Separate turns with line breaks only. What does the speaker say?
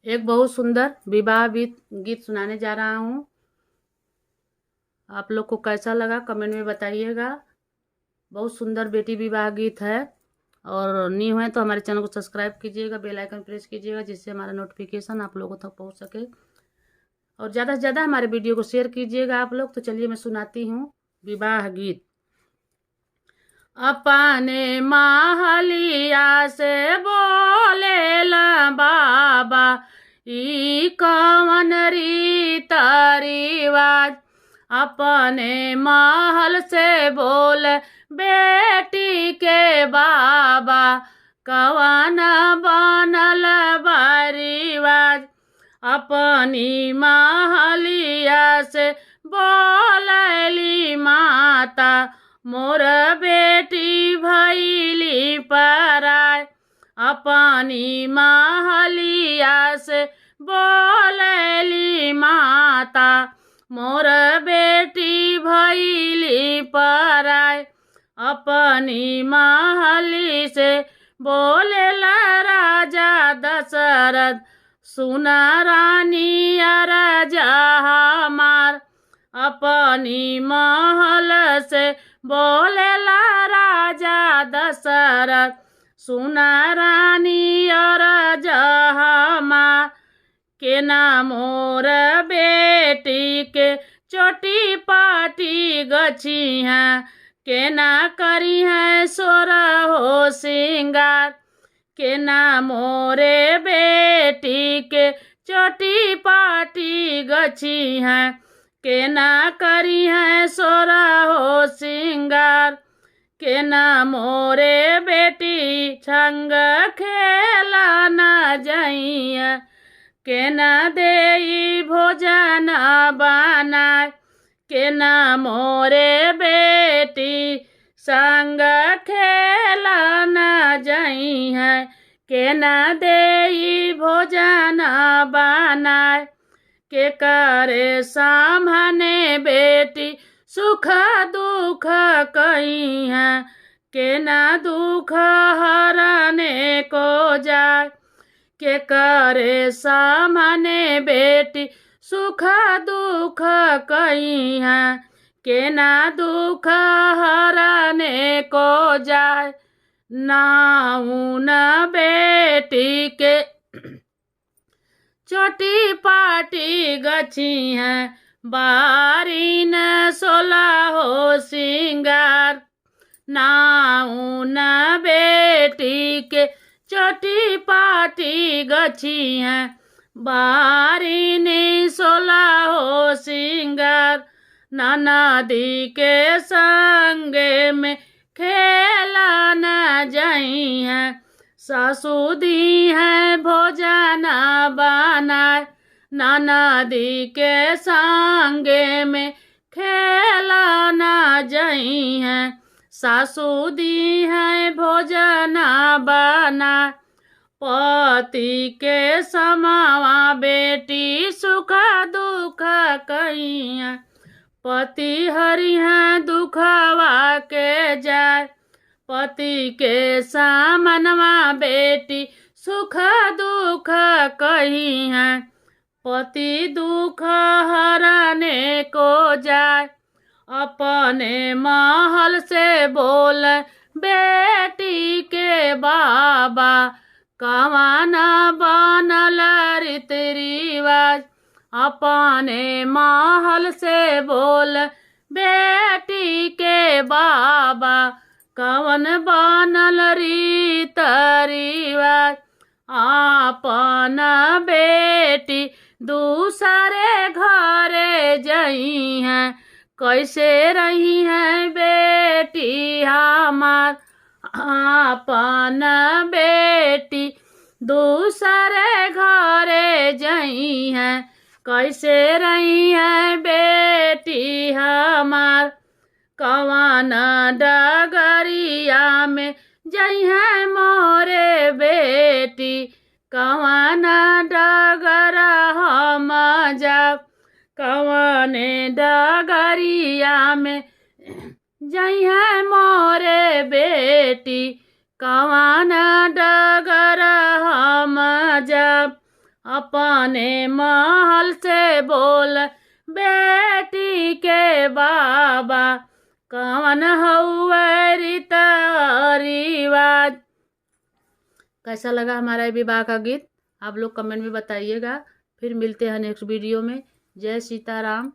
एक बहुत सुंदर विवाह गीत सुनाने जा रहा हूँ। आप लोग को कैसा लगा कमेंट में बताइएगा। बहुत सुंदर बेटी विवाह गीत है। और न्यू है तो हमारे चैनल को सब्सक्राइब कीजिएगा, बेल आइकन प्रेस कीजिएगा, जिससे हमारा नोटिफिकेशन आप लोगों तक पहुँच सके। और ज़्यादा से ज़्यादा हमारे वीडियो को शेयर कीजिएगा आप लोग। तो चलिए मैं सुनाती हूँ विवाह गीत। अपने महलिया से बोले ला बाबा, ई कवन रीत रिवाज। अपने महल से बोल बेटी के बाबा, कवन बनल बरिवाज। अपनी महलिया से बोलली माता, मोर बेटी भैली पराय। अपनी महलिया से बोलली माता, मोर बेटी भैली पराय। अपनी महली से बोलेला राजा दशरथ, सुना रानी राजा हमार। अपनी महल से बोलेला राजा दशरथ, सुना रानी राजा हमार। के ना मोर बेटी के चोटी पाटी गछी है, के ना करी है सोर हो सिंगार। के ना मोरे बेटी के चोटी पाटी गछी है, के ना करी है सोरा हो सिंगार। के ना मोरे बेटी छंग खेला न जाइया, के ना देई भोजन बनाए। के ना मोरे बेटी संग खेला न जाई है, के ना देई भोजन बनाए। के करे सामने बेटी सुख दुख कही है, के ना दुख हरने को जाए। के करे सामने बेटी सुख दुख कही है, के ना दुख हरने को जाए। नाउन बेटी के चोटी पाटी गछी है, बारी न सोला हो सिंगार। नाउन बेटी के चोटी पाटी गछी है, बारी ने सोला हो सिंगार। ननदी के संगे में खेला न जाई है, सासू दी है भोजन बनाए। ननदी के संगे में खेला न जाई है, सासू दी है भोजन बनाए। पति के समावा बेटी सुख दुख कही है, पति हरि है दुखवा के जाए। पति के सामनवा बेटी सुख दुख कही है, पति दुख हरने को जाए। अपने महल से बोल बेटी के बाबा, कवन बनल रीत रिवाज। अपने महल से बोल बेटी के बाबा, कवन बनल रीत रिवाज। आपन बेटी दूसरे घरे जई है, कैसे रही है बेटी हमार। आपन बेटी दूसरे घरे जई है, कैसे रही है बेटी हमार। कवन डगरिया में जई है मोरे बेटी, कवन डगर हम जाब। कवन डगरिया में जई है मोरे बेटी, कवन डगर हम जब। अपने महल से बोल बेटी के बाबा, कौन हुए रीत रिवाज। कैसा लगा हमारा विवाह का गीत आप लोग कमेंट में बताइएगा। फिर मिलते हैं नेक्स्ट वीडियो में। जय सीताराम।